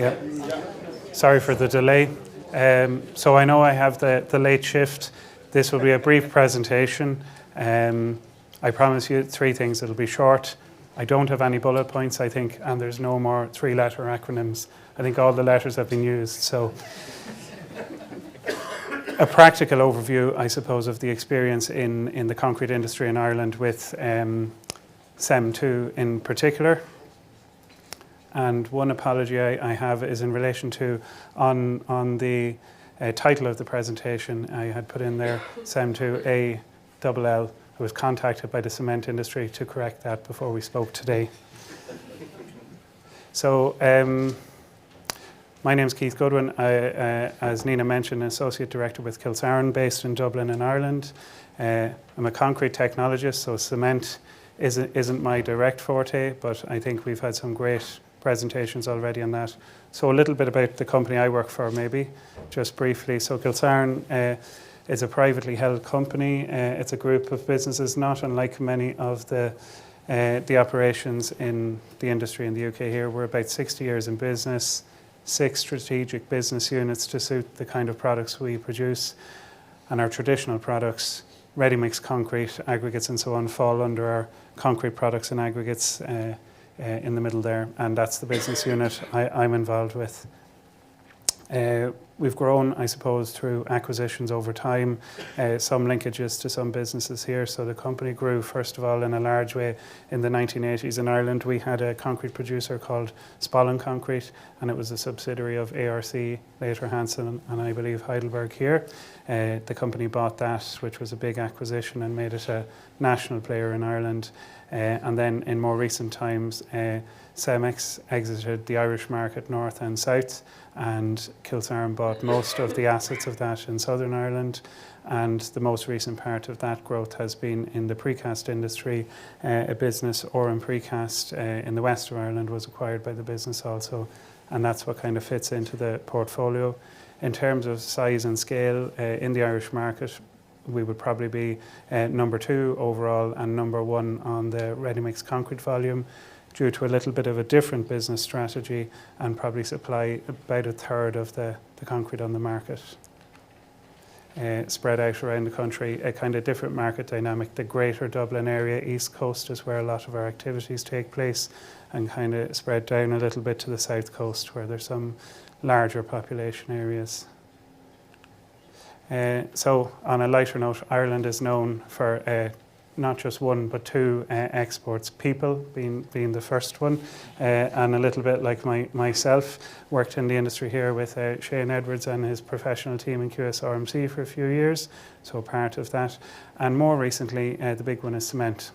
Yeah, sorry for the delay. So I know I have the late shift. This will be a brief presentation. I promise you three things. It'll be short. I don't have any bullet points, I think, and there's no more three-letter acronyms. I think all the letters have been used. So a practical overview, I suppose, of the experience in the concrete industry in Ireland with CEM2 in particular. And one apology I have is in relation to, on the title of the presentation, I had put in there CEM2 ALL. I was contacted by the cement industry to correct that before we spoke today. So my name is Keith Goodwin. As Nina mentioned, an Associate Director with Kilsaran, based in Dublin in Ireland. I'm a concrete technologist, so cement isn't my direct forte, but I think we've had some great presentations already on that. So a little bit about the company I work for, maybe, just briefly. So Kilsaran is a privately held company. It's a group of businesses, not unlike many of the operations in the industry in the UK here. We're about 60 years in business, 6 strategic business units to suit the kind of products we produce. And our traditional products, ready-mix concrete, aggregates and so on, fall under our concrete products and aggregates in the middle there, and that's the business unit I'm involved with. We've grown, I suppose, through acquisitions over time, some linkages to some businesses here. So the company grew, first of all, in a large way in the 1980s in Ireland. We had a concrete producer called Spollen Concrete, and it was a subsidiary of ARC, later Hansen, and I believe Heidelberg here. The company bought that, which was a big acquisition, and made it a national player in Ireland. And then in more recent times, Cemex exited the Irish market north and south, and Kilsaran bought most of the assets of that in Southern Ireland. And the most recent part of that growth has been in the precast industry. A business, Oran Precast, in the west of Ireland was acquired by the business also, and that's what kind of fits into the portfolio. In terms of size and scale in the Irish market, we would probably be number 2 overall and number 1 on the ready-mix concrete volume, due to a little bit of a different business strategy, and probably supply about a third of the concrete on the market. Spread out around the country, a kind of different market dynamic. The greater Dublin area, East Coast, is where a lot of our activities take place, and kind of spread down a little bit to the South Coast, where there's some larger population areas. So on a lighter note, Ireland is known for not just 1 but 2 exports. People being the first one, and a little bit like myself, worked in the industry here with Shane Edwards and his professional team in QSRMC for a few years, so part of that. And more recently, the big one is cement.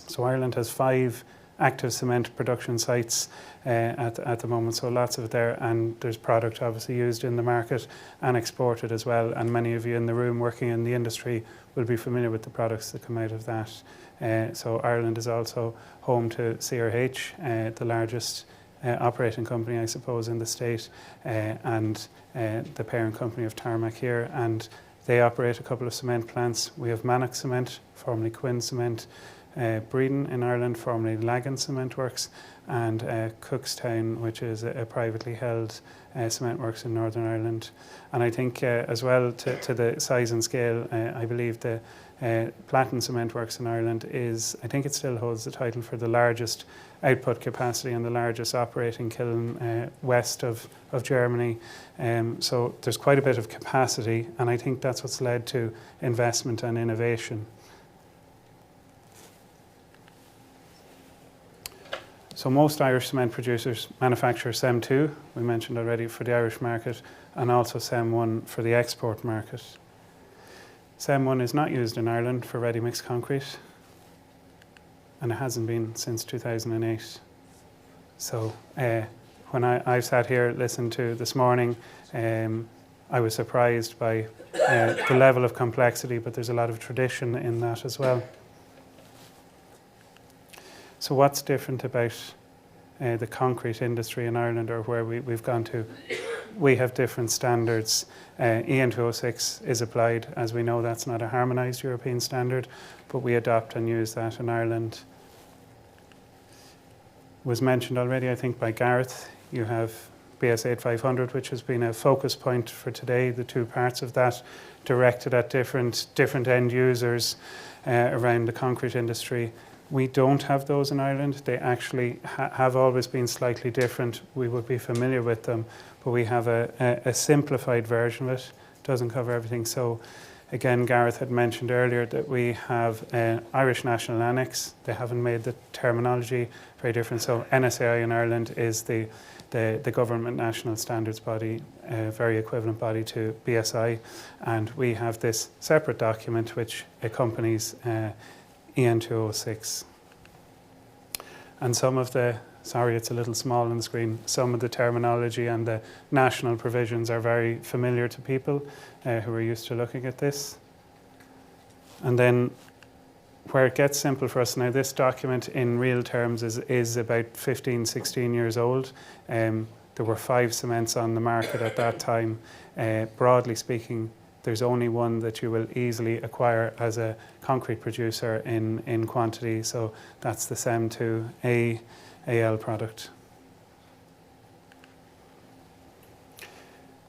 So Ireland has 5 active cement production sites at the moment, so lots of it there, and there's product obviously used in the market and exported as well, and many of you in the room working in the industry will be familiar with the products that come out of that. So Ireland is also home to CRH, the largest operating company, I suppose, in the state, and the parent company of Tarmac here, and they operate a couple of cement plants. We have Manock Cement, formerly Quinn Cement, Breeden in Ireland, formerly Lagan Cement Works, and Cookstown, which is a privately held cement works in Northern Ireland. And I think as well to the size and scale, I believe the Platin Cement Works in Ireland is, I think it still holds the title for the largest output capacity and the largest operating kiln west of Germany. So there's quite a bit of capacity, and I think that's what's led to investment and innovation. So most Irish cement producers manufacture CEM2, we mentioned already, for the Irish market, and also CEM1 for the export market. CEM1 is not used in Ireland for ready-mix concrete, and it hasn't been since 2008. So when I sat here, listened to this morning, I was surprised by the level of complexity, but there's a lot of tradition in that as well. So what's different about the concrete industry in Ireland, or where we've gone to? We have different standards. EN 206 is applied. As we know, that's not a harmonised European standard, but we adopt and use that in Ireland. Was mentioned already, I think, by Gareth. You have BS 8500, which has been a focus point for today, the two parts of that directed at different end users around the concrete industry. We don't have those in Ireland. They actually have always been slightly different. We would be familiar with them, but we have a simplified version of it. Doesn't cover everything. So again, Gareth had mentioned earlier that we have an Irish National Annex. They haven't made the terminology very different. So NSAI in Ireland is the government national standards body, a very equivalent body to BSI. And we have this separate document which accompanies EN 206. And some of the, sorry it's a little small on the screen, some of the terminology and the national provisions are very familiar to people who are used to looking at this. And then where it gets simple for us now, this document in real terms is about 15, 16 years old. There were 5 cements on the market at that time. Broadly speaking, there's only one that you will easily acquire as a concrete producer in quantity, so that's the CEM2 AL product.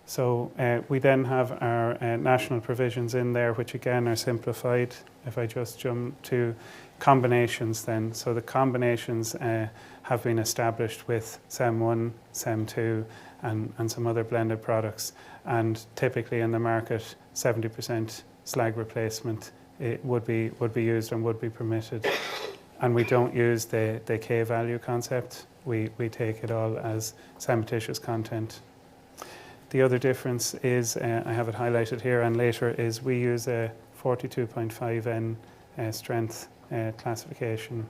So we then have our national provisions in there, which again are simplified. If I just jump to combinations then. So the combinations have been established with CEM1, CEM2 and some other blended products. And typically in the market, 70% slag replacement would be used and would be permitted. And we don't use the K value concept. We take it all as cementitious content. The other difference is, I have it highlighted here and later, is we use a 42.5N strength classification.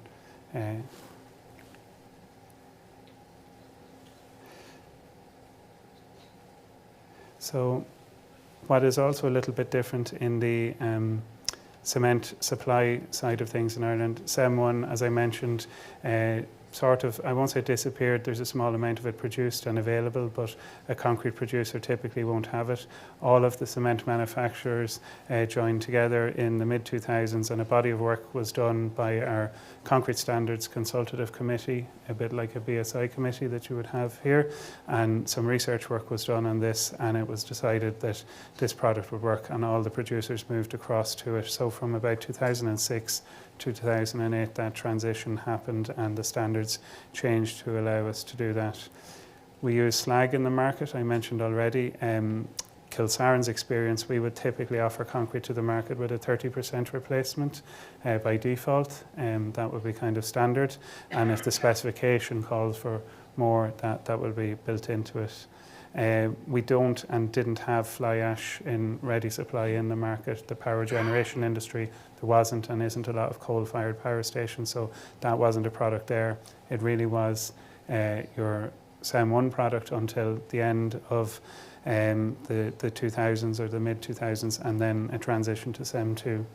So what is also a little bit different in the cement supply side of things in Ireland, CEM1, as I mentioned, sort of, I won't say disappeared, there's a small amount of it produced and available, but a concrete producer typically won't have it. All of the cement manufacturers joined together in the mid-2000s, and a body of work was done by our Concrete Standards Consultative Committee, a bit like a BSI committee that you would have here, and some research work was done on this, and it was decided that this product would work, and all the producers moved across to it. So from about 2006 to 2008, that transition happened and the standards changed to allow us to do that. We use slag in the market, I mentioned already. Kilsaran's experience, we would typically offer concrete to the market with a 30% replacement by default. That would be kind of standard. And if the specification calls for more, that will be built into it. We don't and didn't have fly ash in ready supply in the market. The power generation industry, there wasn't and isn't a lot of coal-fired power stations, so that wasn't a product there. It really was your CEM1 product until the end of the 2000s or the mid-2000s, and then a transition to CEM2.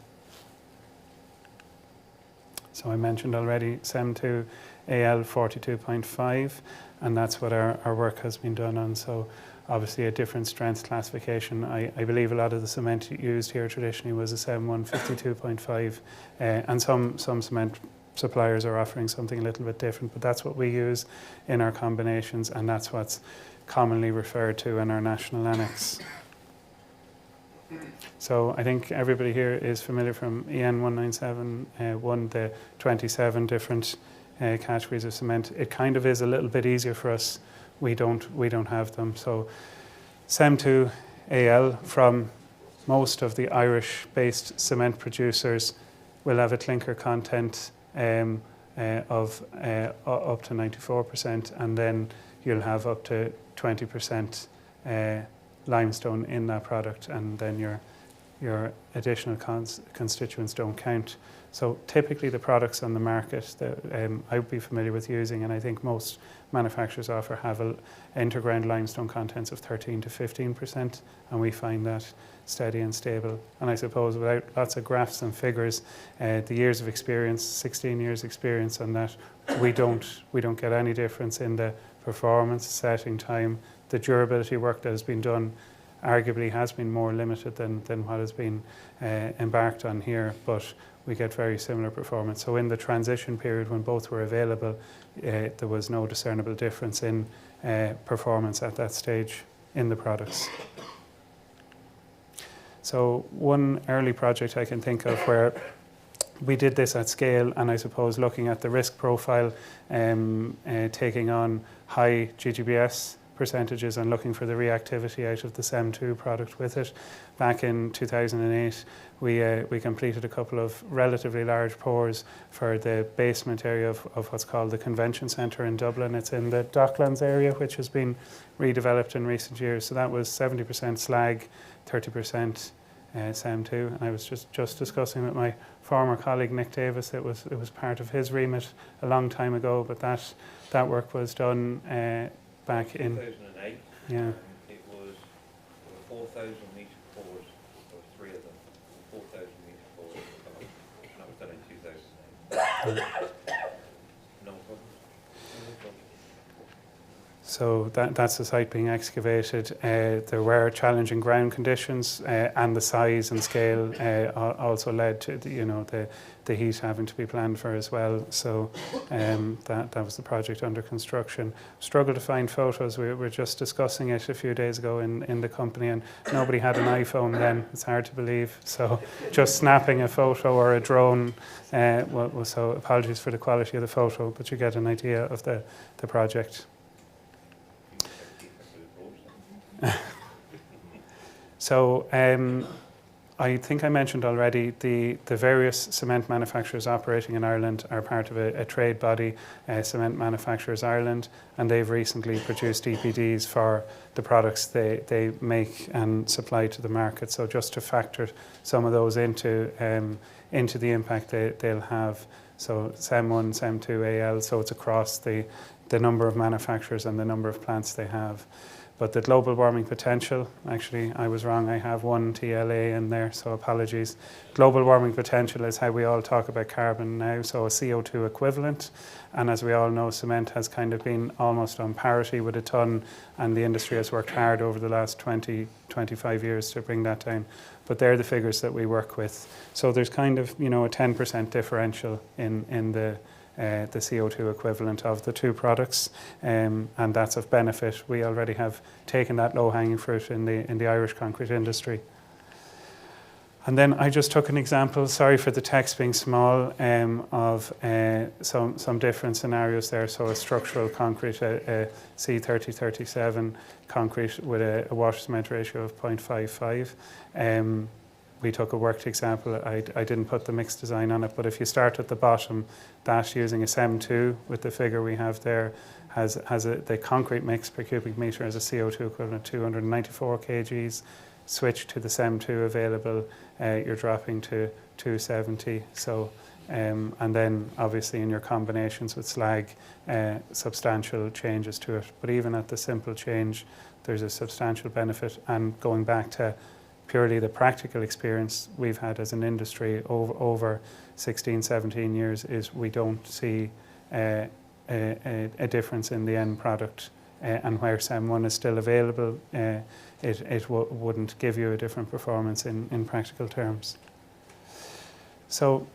So I mentioned already CEM2 AL 42.5, and that's what our work has been done on. So obviously a different strength classification. I believe a lot of the cement used here traditionally was a CEM1 52.5, and some cement suppliers are offering something a little bit different, but that's what we use in our combinations, and that's what's commonly referred to in our national annex. So I think everybody here is familiar from EN 197, the 27 different categories of cement. It kind of is a little bit easier for us. We don't have them. So CEM2 AL from most of the Irish-based cement producers will have a clinker content of up to 94%, and then you'll have up to 20% limestone in that product, and then your additional constituents don't count. So typically the products on the market that I would be familiar with using, and I think most manufacturers offer, have interground limestone contents of 13 to 15%, and we find that steady and stable. And I suppose without lots of graphs and figures, the years of experience, 16 years experience on that, we don't get any difference in the performance, setting time. The durability work that has been done arguably has been more limited than what has been embarked on here, but we get very similar performance. So in the transition period when both were available, there was no discernible difference in performance at that stage in the products. So one early project I can think of where we did this at scale, and I suppose looking at the risk profile, taking on high GGBS percentages and looking for the reactivity out of the CEM2 product with it. Back in 2008, we completed a couple of relatively large pours for the basement area of what's called the Convention Centre in Dublin. It's in the Docklands area, which has been redeveloped in recent years. So that was 70% slag, 30% CEM2. And I was just discussing with my former colleague Nick Davis. It was part of his remit a long time ago, but that work was done back in 2008. Yeah. It was 4,000 metre pours, or three of them, 4,000 metre pours. That was done in 2008. No problem. So that's the site being excavated. There were challenging ground conditions, and the size and scale also led to the heat having to be planned for as well. So that was the project under construction. Struggled to find photos. We were just discussing it a few days ago in the company, and nobody had an iPhone then. It's hard to believe. So just snapping a photo or a drone. So apologies for the quality of the photo, but you get an idea of the project. So I think I mentioned already the various cement manufacturers operating in Ireland are part of a trade body, Cement Manufacturers Ireland, and they've recently produced EPDs for the products they make and supply to the market. So just to factor some of those into the impact they'll have. So CEM1, CEM2, AL, so it's across the number of manufacturers and the number of plants they have. But the global warming potential, actually, I was wrong. I have one TLA in there, so apologies. Global warming potential is how we all talk about carbon now, so a CO2 equivalent. And as we all know, cement has kind of been almost on parity with a ton, and the industry has worked hard over the last 20, 25 years to bring that down. But they're the figures that we work with. So there's kind of, a 10% differential in the CO2 equivalent of the two products, and that's of benefit. We already have taken that low-hanging fruit in the Irish concrete industry. And then I just took an example, sorry for the text being small, of some different scenarios there. So a structural concrete, a C3037 concrete with a water cement ratio of 0.55. We took a worked example. I didn't put the mixed design on it, but if you start at the bottom, that using a CEM2 with the figure we have there has the concrete mix per cubic metre as a CO2 equivalent 294 kgs. Switch to the CEM2 available, you're dropping to 270. So, and then obviously in your combinations with slag, substantial changes to it. But even at the simple change, there's a substantial benefit. And going back to purely the practical experience we've had as an industry over 16, 17 years is we don't see a difference in the end product. And where CEM1 is still available, it wouldn't give you a different performance in practical terms. So